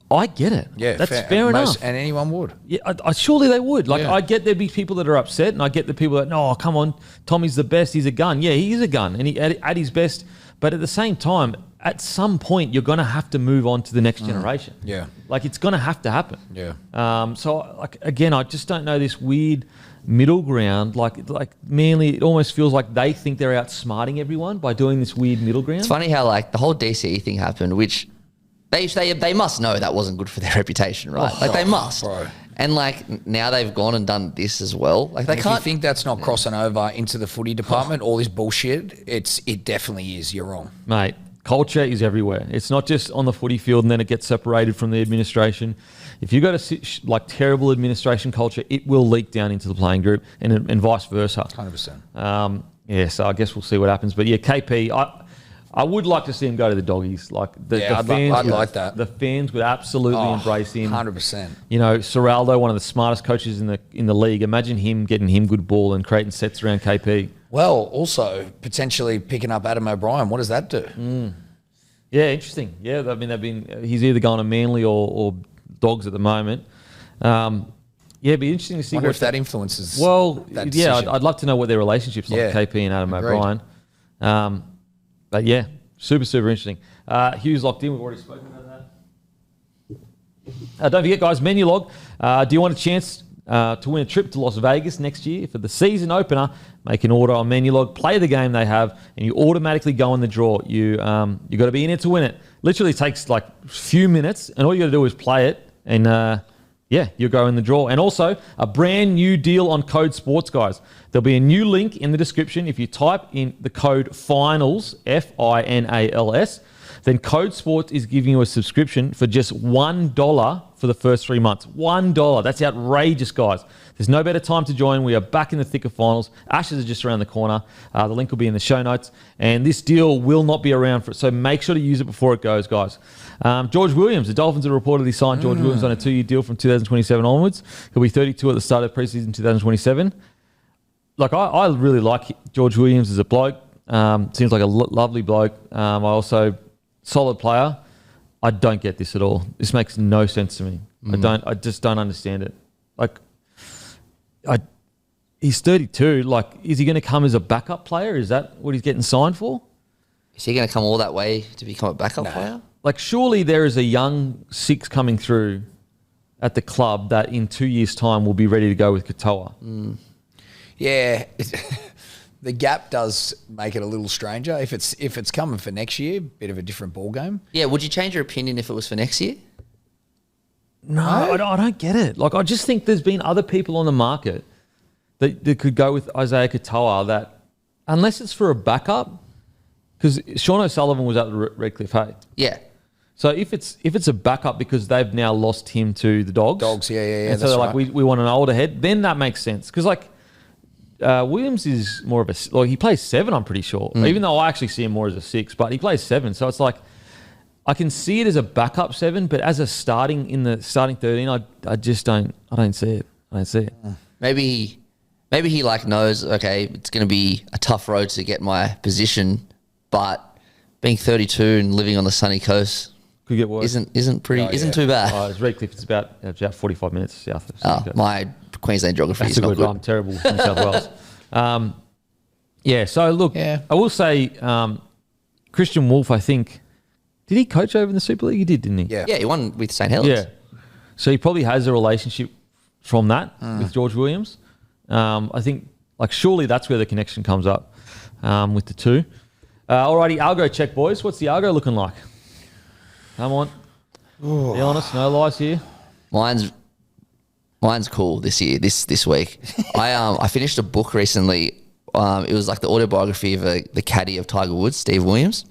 I get it. Yeah, that's fair enough. And anyone would. Yeah, surely they would. Like, I get there'd be people that are upset, and I get the people that, no, come on, Tommy's the best. He's a gun. Yeah, he is a gun, and he at his best. But at the same time, at some point, you're going to have to move on to the next generation. Yeah. Like, it's going to have to happen. Yeah. So, like, again, I just don't know this weird middle ground. Like Manly, it almost feels like they think they're outsmarting everyone by doing this weird middle ground. It's funny how, like, the whole DCE thing happened, which they must know that wasn't good for their reputation, right? They must. Bro. And, like, now they've gone and done this as well. Like, they can't. If you think that's not crossing over into the footy department, all this bullshit, it definitely is. You're wrong, mate. Culture is everywhere. It's not just on the footy field and then it gets separated from the administration. If you've got a terrible administration culture, it will leak down into the playing group and vice versa. 100%. Yeah, so I guess we'll see what happens. But yeah, KP, I would like to see him go to the Doggies. Like the fans, I'd like that. The fans would absolutely embrace him. 100%. Serraldo, one of the smartest coaches in the league. Imagine him getting him good ball and creating sets around KP. Well, also potentially picking up Adam O'Brien. What does that do? Yeah, interesting. Yeah, I mean, he's either going to Manly or Dogs at the moment. Yeah, it'd be interesting to see if that influences. Well, that yeah, decision. I'd love to know what their relationship's like, KP and Adam O'Brien. But yeah, super, super interesting. Hugh's locked in. We've already spoken about that. Don't forget, guys, Menulog. Do you want a chance to win a trip to Las Vegas next year for the season opener? Make an order on Menulog, play the game they have, and you automatically go in the draw. You got to be in it to win it. Literally takes like a few minutes, and all you got to do is play it, and you go in the draw. And also, a brand new deal on Code Sports, guys. There'll be a new link in the description. If you type in the code FINALS, FINALS, then Code Sports is giving you a subscription for just $1 for the first 3 months. $1. That's outrageous, guys. There's no better time to join. We are back in the thick of finals. Ashes are just around the corner. The link will be in the show notes. And this deal will not be around so make sure to use it before it goes, guys. George Williams, the Dolphins have reportedly signed George Williams on a 2-year deal from 2027 onwards. He'll be 32 at the start of preseason 2027. Like, I really like George Williams as a bloke. Seems like a lovely bloke. I also... solid player. I don't get this at all. This makes no sense to me. I just don't understand it. Like, he's 32. Like, is he going to come as a backup player? Is that what he's getting signed for? Is he going to come all that way to become a backup player? Like, surely there is a young six coming through at the club that in 2 years' time will be ready to go with Katoa. Yeah, the gap does make it a little stranger. If it's coming for next year, bit of a different ball game. Yeah, would you change your opinion if it was for next year? No, I don't get it. Like, I just think there's been other people on the market that could go with Isaiah Katoa that, unless it's for a backup, because Sean O'Sullivan was at the Redcliffe Hay. Yeah. So if it's a backup because they've now lost him to the Dogs. Dogs, yeah. And so they're like, we want an older head, then that makes sense. Because, like, Williams is more of a, like, he plays 7, I'm pretty sure. Even though I actually see him more as a 6, but he plays 7. So it's like, I can see it as a backup 7, but as a starting 13, I just don't see it. I don't see it. Maybe he like knows, okay, it's going to be a tough road to get my position, but being 32 and living on the sunny coast could get worse. isn't too bad. It's Redcliffe. It's about 45 minutes south of Sunny Coast. My Queensland geography That's is not good. I'm terrible in South Wales. So look, Yeah. I will say Christian Wolf, I think, did he coach over in the Super League? He did, didn't he? Yeah. Yeah, he won with St. Helens. Yeah. So he probably has a relationship from that with George Williams. I think, like, surely that's where the connection comes up with the two. Alrighty, Algo check, boys. What's the Algo looking like? Come on. Be honest, no lies here. Mine's cool this year, this week. I finished a book recently. It was like the autobiography of the caddy of Tiger Woods, Steve Williams.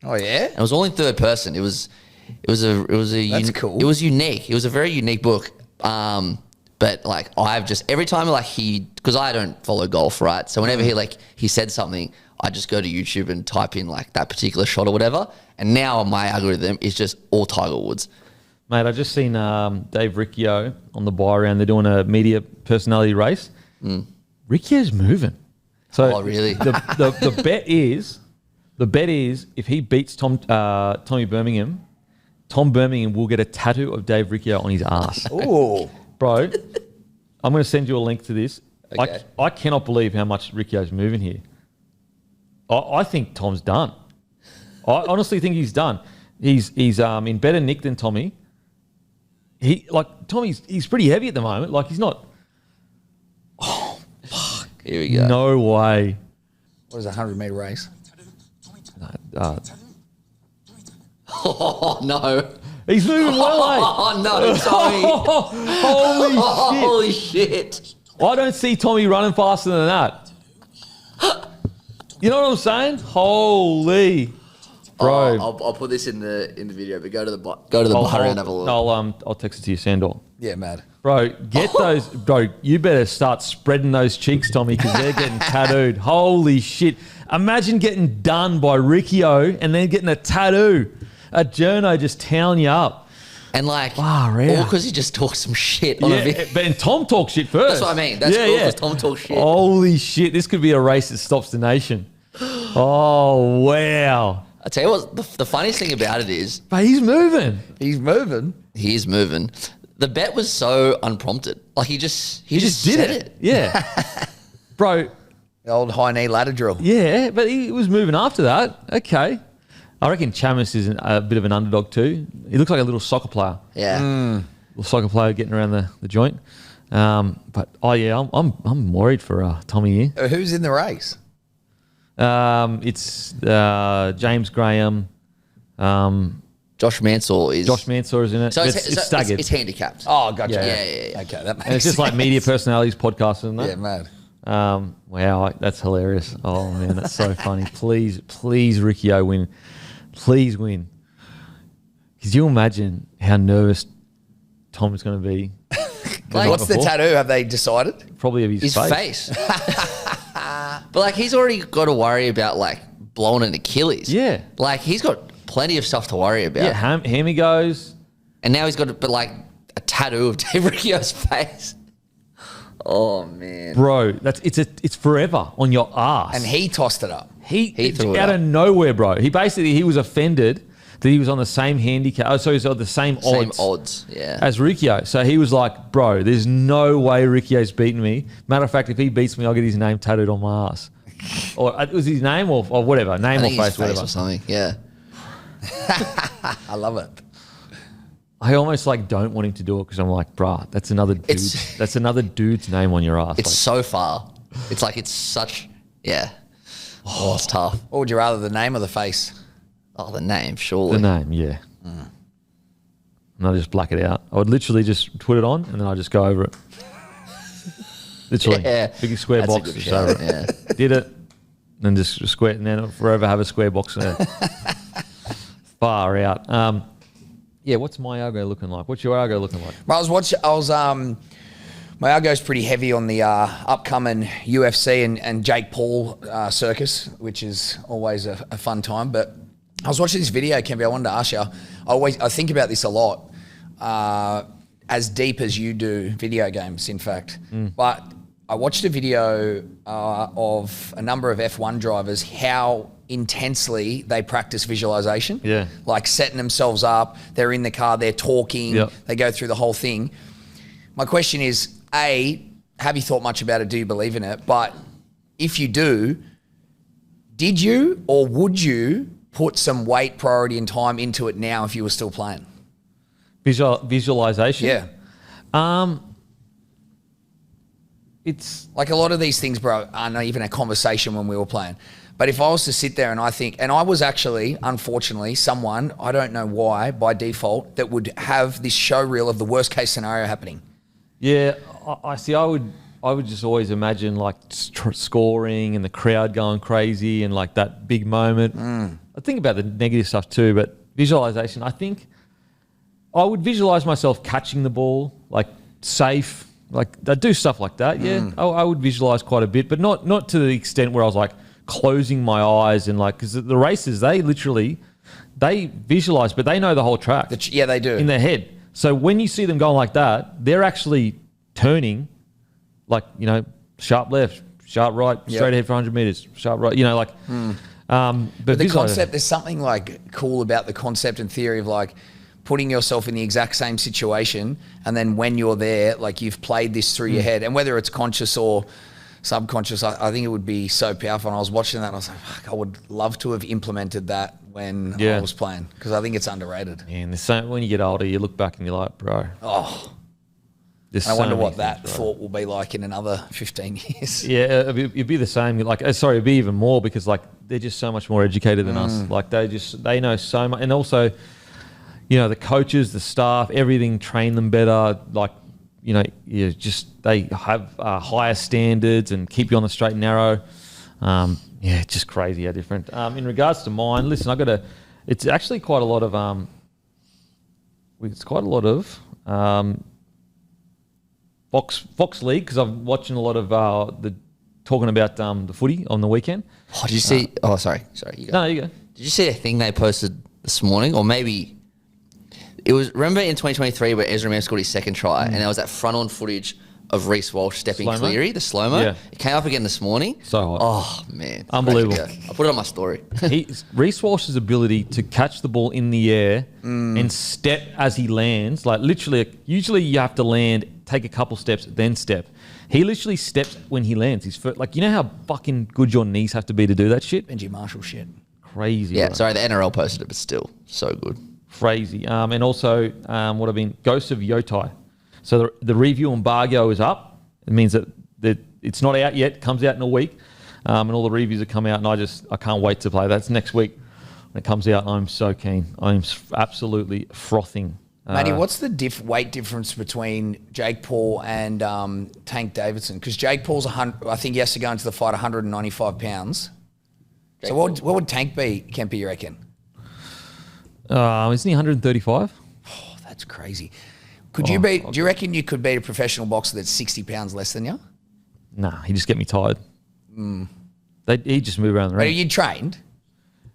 Oh yeah, and it was all in third person. It was That's cool. It was unique. It was a very unique book. But like I've just every time like because I don't follow golf, right? So whenever he said something, I just go to YouTube and type in like that particular shot or whatever. And now my algorithm is just all Tiger Woods. Mate, I just seen Dave Riccio on the buy round. They're doing a media personality race. Riccio's moving. So really? The bet is if he beats Tommy Birmingham, Tom Birmingham will get a tattoo of Dave Riccio on his ass. Ooh. Bro, I'm going to send you a link to this. Okay. I cannot believe how much Riccio's moving here. I think Tom's done. I honestly think he's done. He's in better nick than Tommy. Tommy's pretty heavy at the moment. Like, he's not. Oh, fuck. Here we go. No way. What is a 100-meter race? Oh no. He's moving well, eh? Oh no, Tommy. Holy shit. Holy shit. I don't see Tommy running faster than that. You know what I'm saying? Holy. Bro. I'll put this in the video, but go to the bar and have a look. I'll text it to you, Sandor. Yeah, mad. Bro, get those. Bro, you better start spreading those cheeks, Tommy, because they're getting tattooed. Holy shit. Imagine getting done by Riccio and then getting a tattoo. A journo just toweling you up. And like, Wow, all yeah. because he just talks some shit on a video. But Tom talks shit first. That's what I mean. That's cool because Tom talks shit. Holy shit. This could be a race that stops the nation. Oh, wow. I tell you what, the funniest thing about it is But he's moving. He's moving. he is moving. The bet was so unprompted. Like he just He just did said it. Yeah. Bro, The old high knee ladder drill. yeah, but he was moving after that. Okay. I reckon Chamis is a bit of an underdog too. He looks like a little soccer player. Yeah. Little soccer player getting around the joint. But I'm worried for Tommy here. Who's in the race? It's James Graham. Josh Mansour is is in it. So It's staggered. It's handicapped. Oh, gotcha. Yeah. Okay, that makes and it's just like sense. media personalities podcast, isn't it? Yeah, mad. Wow, that's hilarious. Oh man, that's so funny. Please, Riccio win. Please win. Could you imagine how nervous Tom is going to be? Like, What's the tattoo? Have they decided? Probably of his face. But like he's already got to worry about like blowing an Achilles. Yeah. Like he's got plenty of stuff to worry about. Yeah, ham he goes. And now he's got a tattoo of Dave Riccio's face. Oh man. Bro, it's forever on your ass. And he tossed it up. He threw it out up. of nowhere, bro. He was offended that he was on the same handicap. Oh, so he's on the same odds. Yeah. As Riccio. So he was like, bro, there's no way Riccio's beating me. Matter of fact, if he beats me, I'll get his name tattooed on my ass. Or it was his name or whatever. I Name or think his face, whatever. or something. Yeah. I love it. I almost like don't want him to do it because I'm like, bruh, that's another dude. That's another dude's name on your ass. It's so far. It's like it's such. Yeah. Oh, it's tough. What would you rather, the name or the face? Oh, the name, surely. The name, yeah. And I just black it out. I would literally just put it on and then I just go over it. Literally, big square That's box. a good Just shout, over it. Did it, then just square, and then forever have a square box there. Far out. Yeah, what's my algo looking like? What's your algo looking like? My algo's pretty heavy on the upcoming UFC and Jake Paul circus, which is always a fun time. But I was watching this video, Kempi. I wanted to ask you. I think about this a lot, as deep as you do video games, in fact. But I watched a video of a number of F1 drivers, how intensely they practice visualization. Yeah. Like setting themselves up, they're in the car, they're talking, they go through the whole thing. My question is, A, have you thought much about it? Do you believe in it? But if you do, did you or would you put some weight, priority and time into it now if you were still playing? Visualization? Yeah. It's like a lot of these things, bro, aren't even a conversation when we were playing. But if I was to sit there and I think, and I was actually, unfortunately, someone, I don't know why, by default, that would have this show reel of the worst case scenario happening. Yeah, I see. I would just always imagine like scoring and the crowd going crazy and like that big moment. I think about the negative stuff too, but visualization, I think I would visualize myself catching the ball, like safe, like I do stuff like that. Yeah, I would visualize quite a bit, but not to the extent where I was like closing my eyes and like, because the races, they visualize, but they know the whole track. Yeah, they do. In their head. So when you see them going like that, they're actually turning like, sharp left, sharp right, straight ahead for 100 meters, sharp right, like. But the concept, there's something like cool about the concept and theory of like putting yourself in the exact same situation, and then when you're there, like you've played this through your head, and whether it's conscious or subconscious, I think it would be so powerful. And I was watching that and I was like, fuck, I would love to have implemented that when I was playing, because I think it's underrated. Yeah, and when you get older, you look back and you're like, bro. Oh. I wonder what that thought will be like in another 15 years. Yeah, it'd be the same. Like, it'd be even more, because like they're just so much more educated than us. Like they know so much, and also, the coaches, the staff, everything train them better. Like, they have higher standards and keep you on the straight and narrow. It's just crazy how different. In regards to mine, listen, it's actually quite a lot of Fox League, because I'm watching a lot of talking about the footy on the weekend. Oh, did you see? Sorry. You go. No, you go. Did you see a thing they posted this morning, or maybe it was? Remember in 2023 where Ezra Mam scored his second try, and there was that front-on footage of Reece Walsh stepping Slow-mo? Cleary, the slow-mo. Yeah. It came up again this morning. So hot. Oh man, Unbelievable. I put it on my story. Reece Walsh's ability to catch the ball in the air and step as he lands, like literally, usually you have to land, take a couple steps, then step. He literally steps when he lands. His foot, like, how fucking good your knees have to be to do that shit? Benji Marshall shit. Crazy. Yeah, right? sorry, the NRL posted it, but still, so good. Crazy. And also, Ghost of Yotai. So the review embargo is up. It means that it's not out yet. It comes out in a week. And all the reviews have come out, and I can't wait to play. That's next week. When it comes out, I'm so keen. I'm absolutely frothing. Matty, what's the weight difference between Jake Paul and Tank Davidson? Because Jake Paul's, I think he has to go into the fight 195 pounds. So what would Tank be, Kempi, you reckon? Isn't he 135? Oh, that's crazy. Do you reckon you could beat a professional boxer that's 60 pounds less than you? Nah, he just get me tired. He just move around the ring. But are you trained?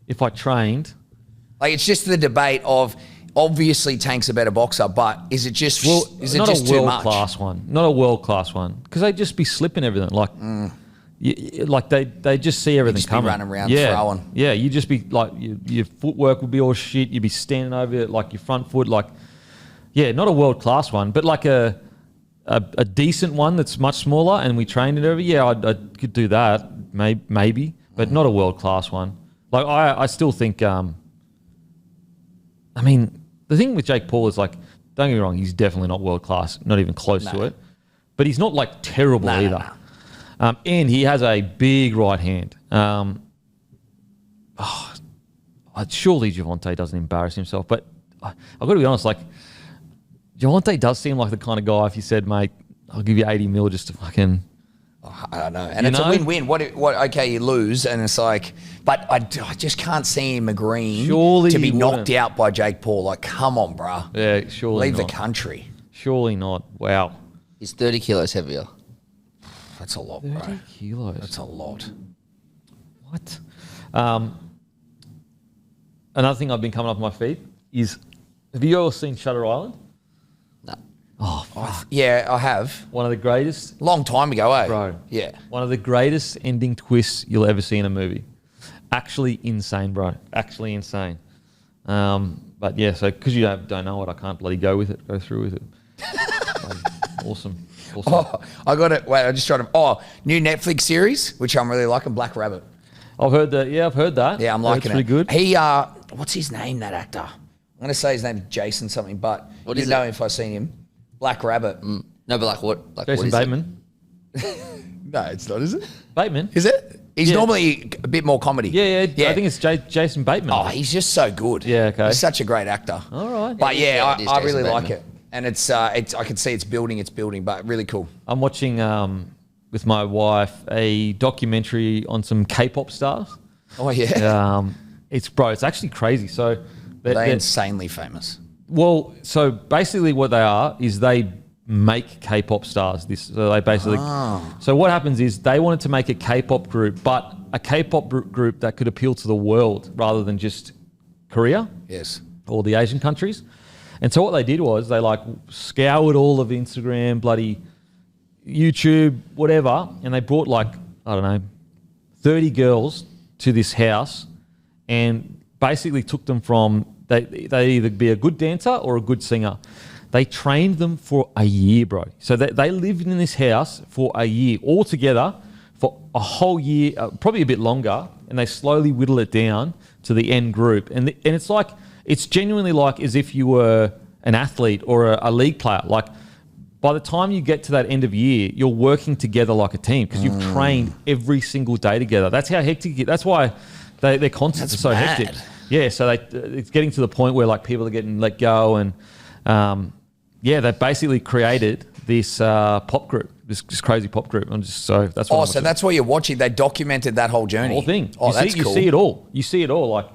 If I trained, like, it's just the debate of, obviously Tank's a better boxer, but is it just too much? Not a world class one, because they'd just be slipping everything. Like, they just see everything coming. Be running around throwing. Yeah, you'd just be like, your footwork would be all shit. You'd be standing over it, like your front foot, like, yeah, not a world class one, but like a decent one that's much smaller, and we trained it over. Yeah, I could do that, maybe, but not a world class one. Like, I still think, the thing with Jake Paul is like, don't get me wrong, he's definitely not world class, not even close to it. But he's not like terrible either. And he has a big right hand. Surely Javonte doesn't embarrass himself, but I've got to be honest, like Javonte does seem like the kind of guy if you said, mate, I'll give you 80 mil just to fucking... I don't know. And it's a win-win. Okay, you lose, and it's like... But I just can't see him agreeing to be knocked out by Jake Paul. Like, come on, bruh. Yeah, surely Leave not. the country. Surely not. Wow. He's 30 kilos heavier. That's a lot, bro. 30 kilos. That's a lot. What? Another thing I've been coming up on my feed is, have you all seen Shutter Island? No. Oh, fuck. Yeah, I have. One of the greatest... Long time ago, eh? Bro. Yeah. One of the greatest ending twists you'll ever see in a movie. Actually insane, bro. Actually insane. But yeah, so because you don't know it, I can't bloody go through with it. Awesome. Oh, I got it. Wait, I just tried to... new Netflix series, which I'm really liking, Black Rabbit. I've heard that. Yeah, I've heard that. Yeah, I'm liking it. Pretty good. He, what's his name, that actor? I'm going to say his name is Jason something, but you know him if I've seen him. Black Rabbit. No, but like what? Like Jason what is Bateman. No, it's not, is it? Bateman. Is it? He's normally a bit more comedy. Yeah. I think it's Jason Bateman. Oh, he's just so good. Yeah, okay. He's such a great actor. All right. But yeah, it is I Jason really Bateman. like it. And it's I can see it's building, but really cool. I'm watching with my wife a documentary on some K-pop stars. Oh yeah. It's actually crazy. So they're insanely famous. Well, so basically what they are is they make K-pop stars. So they basically. So what happens is they wanted to make a K-pop group, but a K-pop group that could appeal to the world rather than just Korea. Yes. Or the Asian countries. And so what they did was they like scoured all of Instagram, bloody YouTube, whatever, and they brought like, I don't know, 30 girls to this house and basically took them from, they either be a good dancer or a good singer. They trained them for a year, bro. So they lived in this house for a year all together for a whole year, probably a bit longer, and they slowly whittle it down to the end group. And it's like, it's genuinely like as if you were an athlete or a league player. Like by the time you get to that end of year, you're working together like a team because you've trained every single day together. That's how hectic it is. That's why their concerts are so hectic. Yeah, so it's getting to the point where like people are getting let go and they basically created this pop group, this crazy pop group. That's what. So that's what you're watching. They documented that whole journey. The whole thing. That's cool. You see it all. You see it all. Like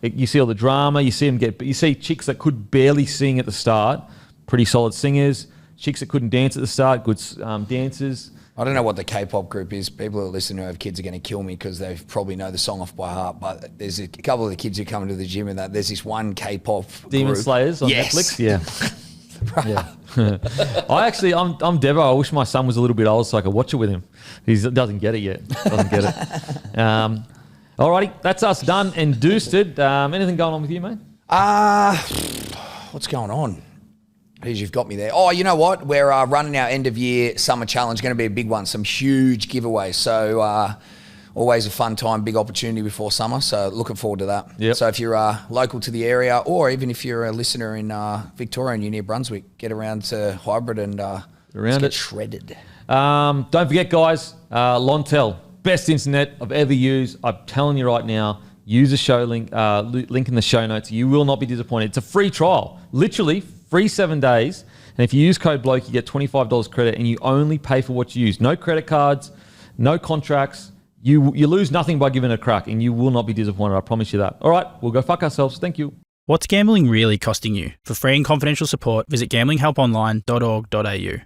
you see all the drama. You see them you see chicks that could barely sing at the start, pretty solid singers. Chicks that couldn't dance at the start, good dancers. I don't know what the K-pop group is. People who listen who have kids are going to kill me because they probably know the song off by heart. But there's a couple of the kids who come into the gym and there's this one K-pop Demon group. Slayers on Netflix. Yeah. Yeah. I'm Devo. I wish my son was a little bit older so I could watch it with him. He doesn't get it yet. Doesn't get it. Alrighty, that's us done and doosted. Anything going on with you, mate? What's going on? You've got me there. Oh, you know what? We're running our end of year summer challenge. Going to be a big one. Some huge giveaways. So always a fun time, big opportunity before summer. So looking forward to that. Yep. So if you're local to the area, or even if you're a listener in Victoria and you're near Brunswick, get around to Hybrid and get shredded. Don't forget, guys, Lontel, best internet I've ever used. I'm telling you right now, use the show link in the show notes. You will not be disappointed. It's a free trial. Literally free 7 days. And if you use code BLOKE, you get $25 credit and you only pay for what you use. No credit cards, no contracts. You lose nothing by giving it a crack and you will not be disappointed. I promise you that. All right, we'll go fuck ourselves. Thank you. What's gambling really costing you? For free and confidential support, visit gamblinghelponline.org.au.